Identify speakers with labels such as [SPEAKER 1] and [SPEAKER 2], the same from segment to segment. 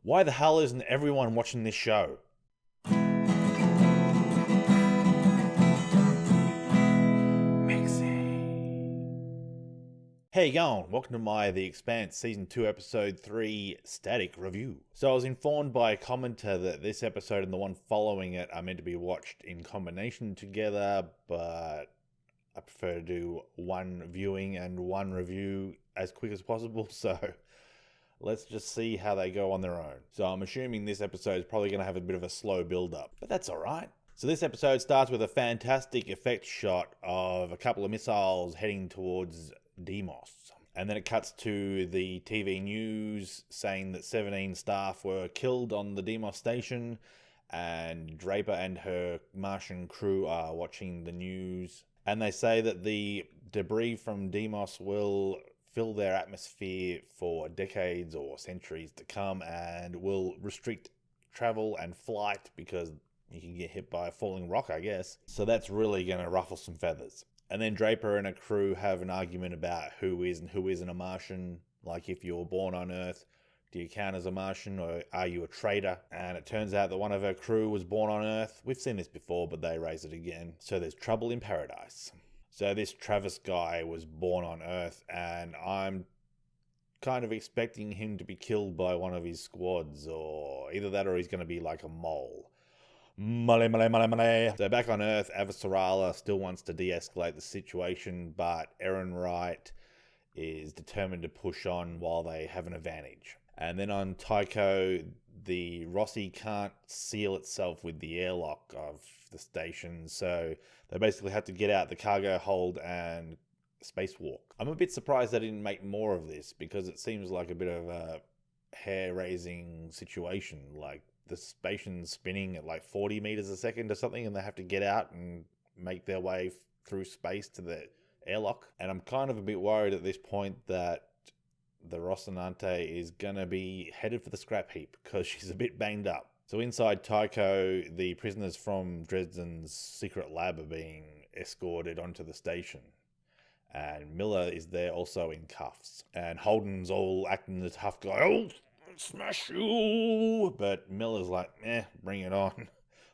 [SPEAKER 1] Why the hell isn't everyone watching this show? Hey, you going? Welcome to my The Expanse Season 2 Episode 3 Static Review. So I was informed by a commenter that this episode and the one following it are meant to be watched in combination together, but I prefer to do one viewing and one review as quick as possible, so let's just see how they go on their own. So I'm assuming this episode is probably going to have a bit of a slow build-up, but that's alright. So this episode starts with a fantastic effect shot of a couple of missiles heading towards Deimos. And then it cuts to the TV news saying that 17 staff were killed on the Deimos station, and Draper and her Martian crew are watching the news. And they say that the debris from Deimos will fill their atmosphere for decades or centuries to come and will restrict travel and flight because you can get hit by a falling rock, I guess. So that's really going to ruffle some feathers. And then Draper and a crew have an argument about who is and who isn't a Martian. Like, if you were born on Earth, do you count as a Martian or are you a traitor? And it turns out that one of her crew was born on Earth. We've seen this before, but they raise it again. So there's trouble in paradise. So this Travis guy was born on Earth, and I'm kind of expecting him to be killed by one of his squads, or either that or he's going to be like a mole. Mole. So back on Earth, Avasarala still wants to de-escalate the situation, but Aaron Wright is determined to push on while they have an advantage. And then on Tycho, the Rossi can't seal itself with the airlock of the station, so they basically have to get out the cargo hold and spacewalk. I'm a bit surprised they didn't make more of this, because it seems like a bit of a hair-raising situation. Like, the station's spinning at like 40 meters a second or something, and they have to get out and make their way through space to the airlock. And I'm kind of a bit worried at this point that the Rocinante is going to be headed for the scrap heap because she's a bit banged up. So inside Tycho, the prisoners from Dresden's secret lab are being escorted onto the station. And Miller is there also in cuffs. And Holden's all acting the tough guy. Oh, smash you! But Miller's like, bring it on.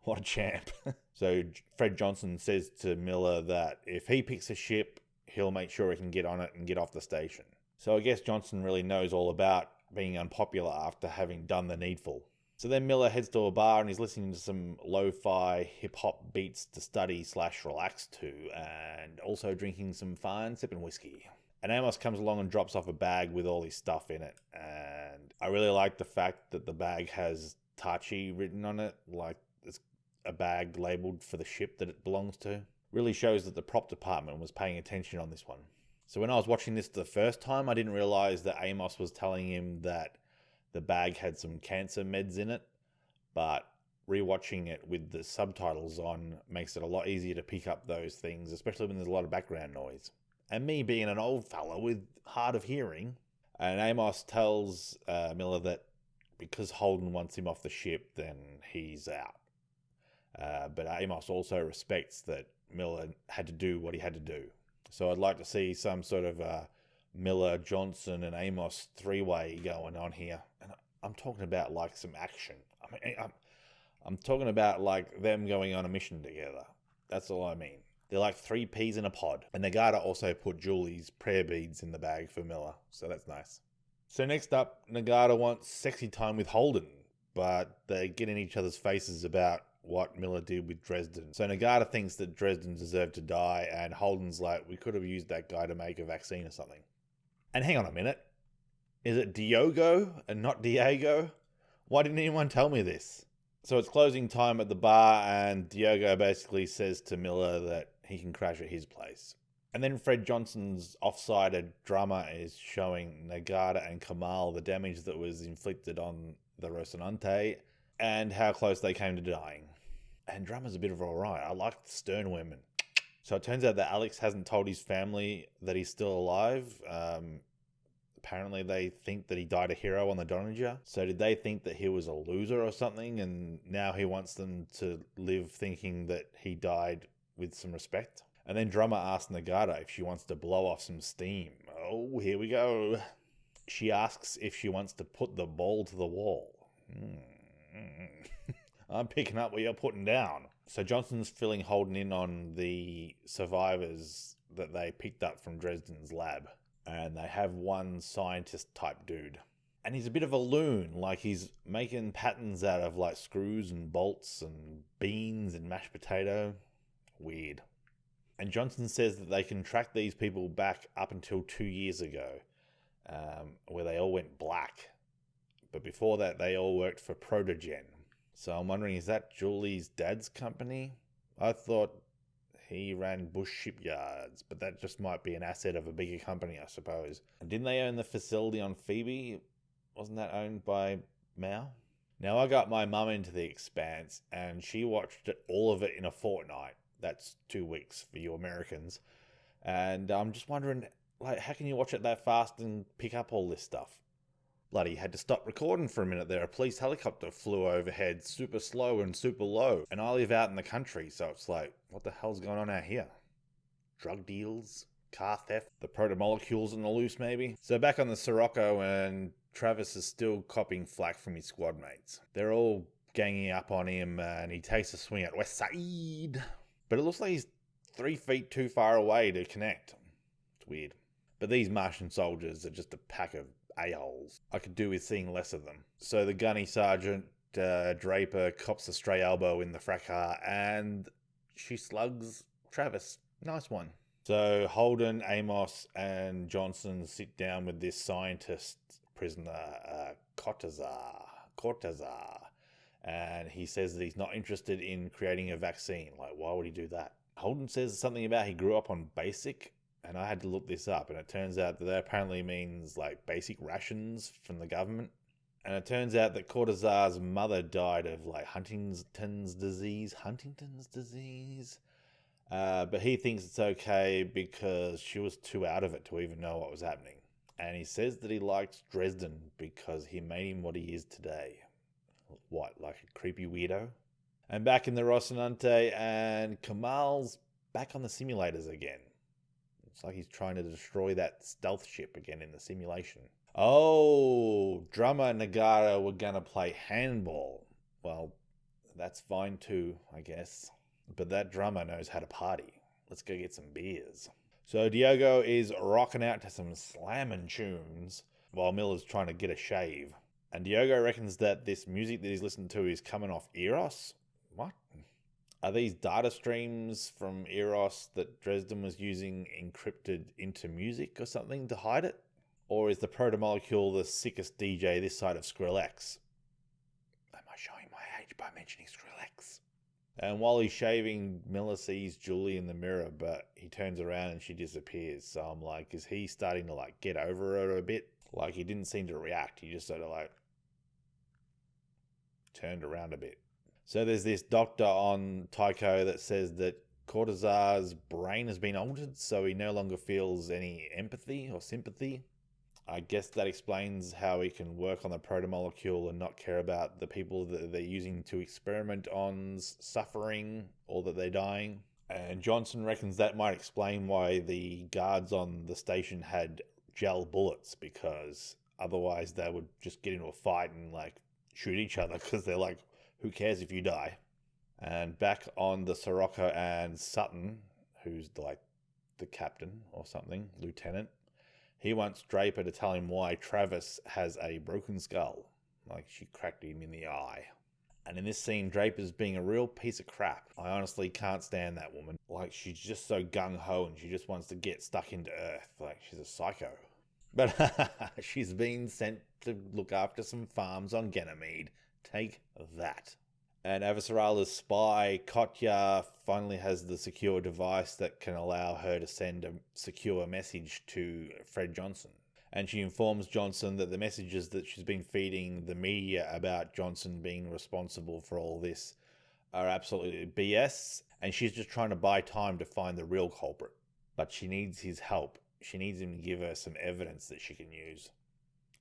[SPEAKER 1] What a champ. So Fred Johnson says to Miller that if he picks a ship, he'll make sure he can get on it and get off the station. So I guess Johnson really knows all about being unpopular after having done the needful. So then Miller heads to a bar and he's listening to some lo-fi hip-hop beats to study/relax to, and also drinking some fine sipping whiskey. And Amos comes along and drops off a bag with all his stuff in it. And I really like the fact that the bag has Tachi written on it, like it's a bag labelled for the ship that it belongs to. Really shows that the prop department was paying attention on this one. So when I was watching this the first time, I didn't realise that Amos was telling him that the bag had some cancer meds in it. But rewatching it with the subtitles on makes it a lot easier to pick up those things, especially when there's a lot of background noise. And me being an old fella with hard of hearing, and Amos tells Miller that because Holden wants him off the ship, then he's out. But Amos also respects that Miller had to do what he had to do. So I'd like to see some sort of Miller, Johnson, and Amos three-way going on here. And I'm talking about like some action. I'm talking about like them going on a mission together. That's all I mean. They're like three peas in a pod. And Nagata also put Julie's prayer beads in the bag for Miller, so that's nice. So next up, Nagata wants sexy time with Holden, but they get in each other's faces about what Miller did with Dresden. So Nagata thinks that Dresden deserved to die, and Holden's like, we could have used that guy to make a vaccine or something. And hang on a minute. Is it Diogo and not Diego? Why didn't anyone tell me this? So it's closing time at the bar, and Diogo basically says to Miller that he can crash at his place. And then Fred Johnson's off-sided drummer is showing Nagata and Kamal the damage that was inflicted on the Rocinante and how close they came to dying. And drummer's a bit of alright. I like the stern women. So it turns out that Alex hasn't told his family that he's still alive. Apparently they think that he died a hero on the Donnager. So did they think that he was a loser or something, and now he wants them to live thinking that he died with some respect? And then drummer asks Nagata if she wants to blow off some steam. Oh, here we go. She asks if she wants to put the ball to the wall. I'm picking up what you're putting down. So Johnson's filling Holden in on the survivors that they picked up from Dresden's lab. And they have one scientist type dude. And he's a bit of a loon, like he's making patterns out of like screws and bolts and beans and mashed potato. Weird. And Johnson says that they can track these people back up until 2 years ago, where they all went black. But before that, they all worked for Protogen. So I'm wondering, is that Julie's dad's company? I thought he ran Bush Shipyards, but that just might be an asset of a bigger company, I suppose. And didn't they own the facility on Phoebe? Wasn't that owned by Mao? Now, I got my mum into The Expanse, and she watched all of it in a fortnight. That's 2 weeks for you Americans. And I'm just wondering, like, how can you watch it that fast and pick up all this stuff? Bloody had to stop recording for a minute there. A police helicopter flew overhead super slow and super low. And I live out in the country, so it's like, what the hell's going on out here? Drug deals? Car theft? The proto-molecules in the loose, maybe? So back on the Sirocco, and Travis is still copping flack from his squad mates. They're all ganging up on him, and he takes a swing at West Side. But it looks like he's 3 feet too far away to connect. It's weird. But these Martian soldiers are just a pack of a-holes. I could do with seeing less of them. So the gunny sergeant, Draper, cops a stray elbow in the fracas, and she slugs Travis. Nice one. So Holden, Amos, and Johnson sit down with this scientist prisoner, Cortazar. And he says that he's not interested in creating a vaccine. Like, why would he do that? Holden says something about he grew up on basic, and I had to look this up, and it turns out that apparently means like basic rations from the government. And it turns out that Cortazar's mother died of like Huntington's disease. But he thinks it's okay because she was too out of it to even know what was happening. And he says that he likes Dresden because he made him what he is today. What, like a creepy weirdo? And back in the Rocinante, and Kamal's back on the simulators again. It's like he's trying to destroy that stealth ship again in the simulation. Oh, Drummer and Nagara were going to play handball. Well, that's fine too, I guess. But that drummer knows how to party. Let's go get some beers. So Diogo is rocking out to some slamming tunes while Miller's trying to get a shave. And Diogo reckons that this music that he's listening to is coming off Eros. What? Are these data streams from Eros that Dresden was using encrypted into music or something to hide it? Or is the proto-molecule the sickest DJ this side of Skrillex? Am I showing my age by mentioning Skrillex? And while he's shaving, Miller sees Julie in the mirror, but he turns around and she disappears. So I'm like, is he starting to like get over her a bit? Like, he didn't seem to react. He just sort of like turned around a bit. So there's this doctor on Tycho that says that Cortazar's brain has been altered, so he no longer feels any empathy or sympathy. I guess that explains how he can work on the proto-molecule and not care about the people that they're using to experiment on's suffering or that they're dying. And Johnson reckons that might explain why the guards on the station had gel bullets, because otherwise they would just get into a fight and like shoot each other because they're like, who cares if you die? And back on the Sirocco, and Sutton, who's like the captain or something, lieutenant, he wants Draper to tell him why Travis has a broken skull. Like, she cracked him in the eye. And in this scene, Draper's being a real piece of crap. I honestly can't stand that woman. Like, she's just so gung-ho and she just wants to get stuck into Earth. Like, she's a psycho. But she's been sent to look after some farms on Ganymede. Take that. And Avasarala's spy, Kotya, finally has the secure device that can allow her to send a secure message to Fred Johnson. And she informs Johnson that the messages that she's been feeding the media about Johnson being responsible for all this are absolutely BS, and she's just trying to buy time to find the real culprit. But she needs his help. She needs him to give her some evidence that she can use.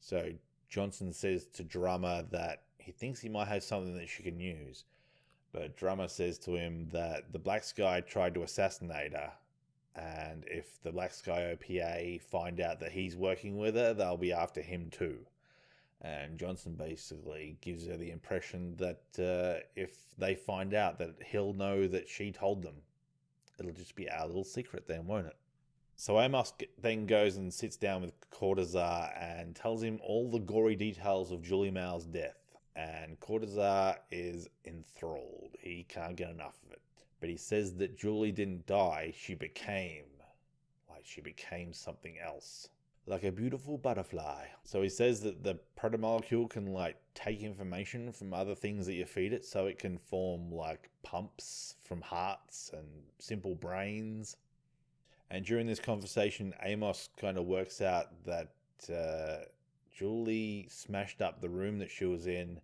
[SPEAKER 1] So Johnson says to Drummer that he thinks he might have something that she can use. But Drummer says to him that the Black Sky tried to assassinate her, and if the Black Sky OPA find out that he's working with her, they'll be after him too. And Johnson basically gives her the impression that if they find out, that he'll know that she told them. It'll just be our little secret then, won't it? So Amos then goes and sits down with Cortazar and tells him all the gory details of Julie Mao's death. And Cortazar is enthralled. He can't get enough of it. But he says that Julie didn't die, she became something else. Like a beautiful butterfly. So he says that the protomolecule can take information from other things that you feed it, so it can form pumps from hearts and simple brains. And during this conversation, Amos kind of works out that Julie smashed up the room that she was in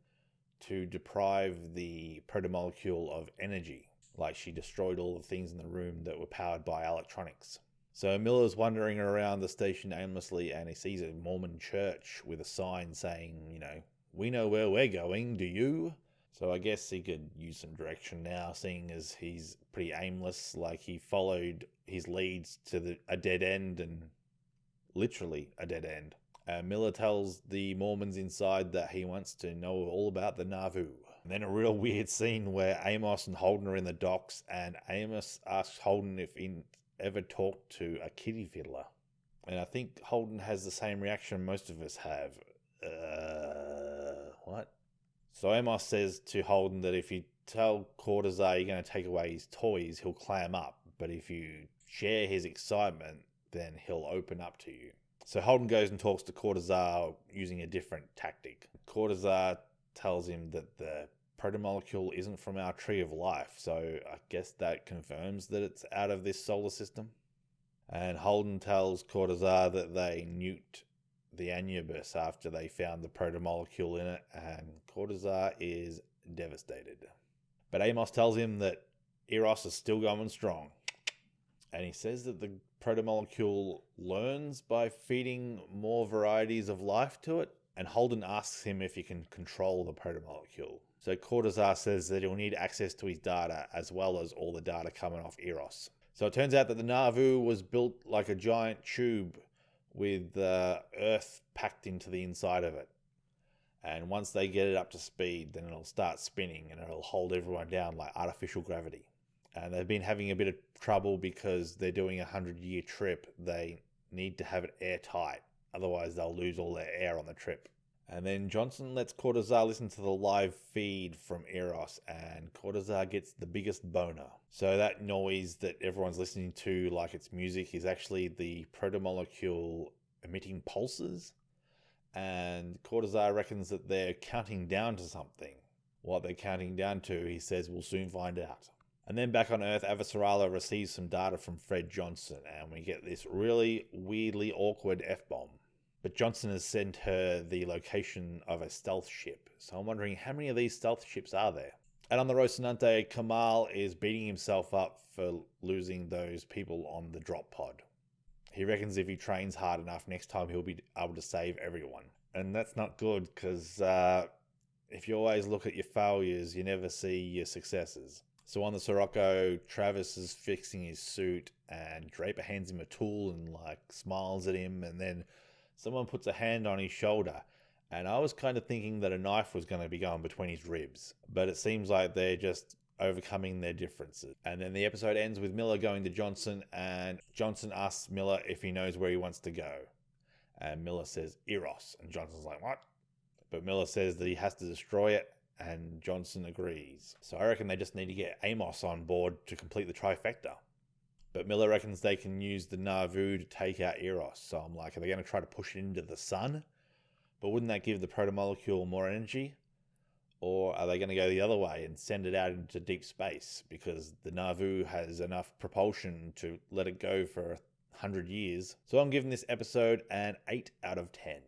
[SPEAKER 1] to deprive the protomolecule of energy. She destroyed all the things in the room that were powered by electronics. So Miller's wandering around the station aimlessly, and he sees a Mormon church with a sign saying, we know where we're going, do you? So I guess he could use some direction now, seeing as he's pretty aimless. He followed his leads to a dead end, and literally a dead end. Miller tells the Mormons inside that he wants to know all about the Nauvoo. And then a real weird scene where Amos and Holden are in the docks, and Amos asks Holden if he ever talked to a kitty fiddler. And I think Holden has the same reaction most of us have. What? So Amos says to Holden that if you tell Cortazar you're going to take away his toys, he'll clam up. But if you share his excitement, then he'll open up to you. So Holden goes and talks to Cortazar using a different tactic. Cortazar tells him that the protomolecule isn't from our tree of life, so I guess that confirms that it's out of this solar system. And Holden tells Cortazar that they nuked the Anubis after they found the protomolecule in it, and Cortazar is devastated. But Amos tells him that Eros is still going strong, and he says that the protomolecule learns by feeding more varieties of life to it, and Holden asks him if he can control the protomolecule. So Cortazar says that he'll need access to his data as well as all the data coming off Eros. So it turns out that the Nauvoo was built like a giant tube with earth packed into the inside of it. And once they get it up to speed, then it'll start spinning and it'll hold everyone down like artificial gravity. And they've been having a bit of trouble because they're doing a 100-year trip. They need to have it airtight. Otherwise, they'll lose all their air on the trip. And then Johnson lets Cortazar listen to the live feed from Eros, and Cortazar gets the biggest boner. So that noise that everyone's listening to like it's music is actually the protomolecule emitting pulses. And Cortazar reckons that they're counting down to something. What they're counting down to, he says, we'll soon find out. And then back on Earth, Avasarala receives some data from Fred Johnson, and we get this really weirdly awkward F-bomb. But Johnson has sent her the location of a stealth ship. So I'm wondering, how many of these stealth ships are there? And on the Rocinante, Kamal is beating himself up for losing those people on the drop pod. He reckons if he trains hard enough, next time he'll be able to save everyone. And that's not good, because if you always look at your failures, you never see your successes. So on the Sirocco, Travis is fixing his suit, and Draper hands him a tool and smiles at him, and then someone puts a hand on his shoulder, and I was kind of thinking that a knife was going to be going between his ribs, but it seems like they're just overcoming their differences. And then the episode ends with Miller going to Johnson, and Johnson asks Miller if he knows where he wants to go. And Miller says, Eros. And Johnson's like, what? But Miller says that he has to destroy it, and Johnson agrees. So I reckon they just need to get Amos on board to complete the trifecta. But Miller reckons they can use the Nauvoo to take out Eros. So I'm like, are they going to try to push it into the sun? But wouldn't that give the protomolecule more energy? Or are they going to go the other way and send it out into deep space? Because the Nauvoo has enough propulsion to let it go for 100 years. So I'm giving this episode an 8 out of 10.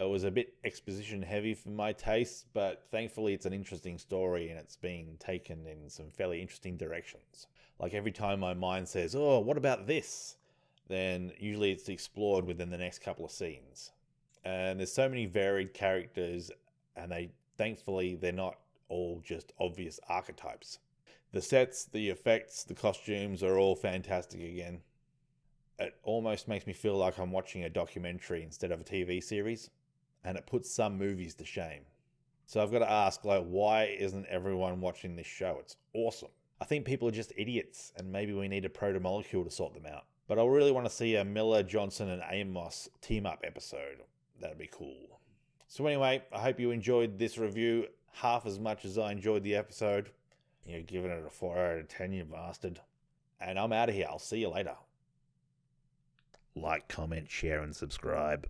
[SPEAKER 1] It was a bit exposition heavy for my taste, but thankfully it's an interesting story and it's being taken in some fairly interesting directions. Like every time my mind says, oh, what about this? Then usually it's explored within the next couple of scenes. And there's so many varied characters, and thankfully they're not all just obvious archetypes. The sets, the effects, the costumes are all fantastic again. It almost makes me feel like I'm watching a documentary instead of a TV series. and it puts some movies to shame. So I've got to ask, why isn't everyone watching this show? It's awesome. I think people are just idiots, and maybe we need a proto-molecule to sort them out. But I really want to see a Miller, Johnson, and Amos team-up episode. That'd be cool. So anyway, I hope you enjoyed this review half as much as I enjoyed the episode. You're giving it a 4 out of 10, you bastard. And I'm out of here. I'll see you later. Like, comment, share, and subscribe.